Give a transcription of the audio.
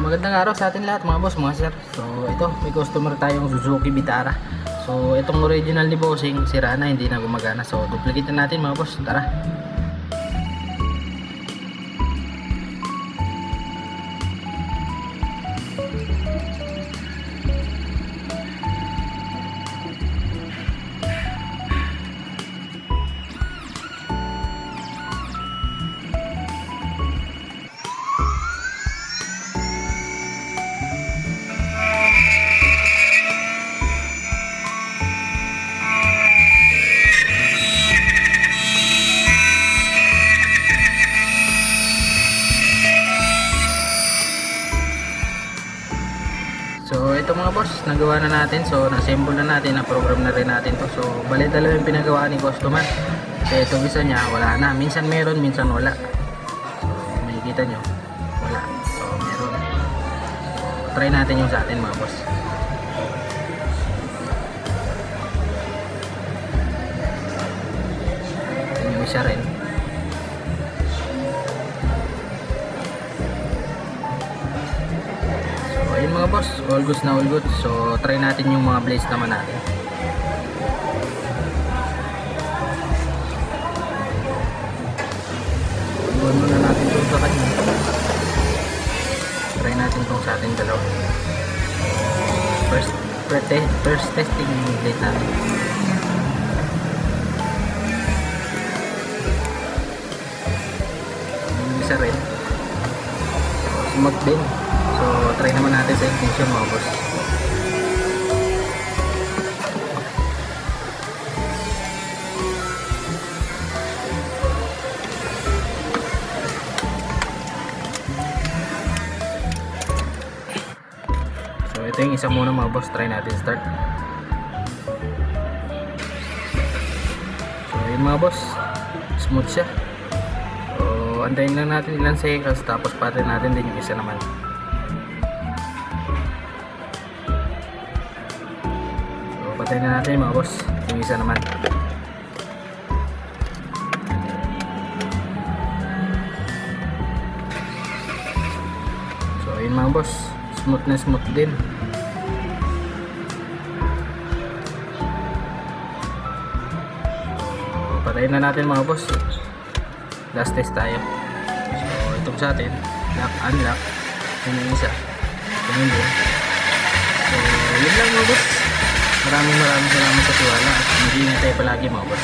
magandang araw sa atin lahat mga boss, mga sir. So ito, may customer tayong Suzuki Vitara. So itong original ni Bossing, sira na, hindi na gumagana. So duplicate na natin mga boss, tara. So ito mga boss, nagawa na natin. So na-assemble na natin, na-program na rin natin to. So bali dalawa yung pinagawa ni customer. Kasi itong isa niya wala na, minsan meron, minsan wala. So makikita nyo, wala. So meron. So, try natin yung sa atin mga boss. Yung isa rin. Ayun mga boss, all goods na all goods. So try natin yung mga blades naman natin. Iwan muna natin ito sa kanya. Try natin itong sa ating dalawa. First testing yung blade natin. Yung isa rin. Smooth din. So try naman natin sa ignition mga boss. So ito yung isa muna mga boss, try natin start. So yun mga boss, smooth siya. So antayin lang natin ilang seconds, tapos patin natin din yung isa naman. Patayin na natin mga boss yung isa naman. So ayun mga boss, smooth na smooth din. So patayin na natin mga boss. Last test tayo. So itong sa atin, lock, unlock. Yun yung isa. Yun din. So yun lang mga boss. Maraming salamat sa tiwala at mag-iingat tayo palagi mga boss.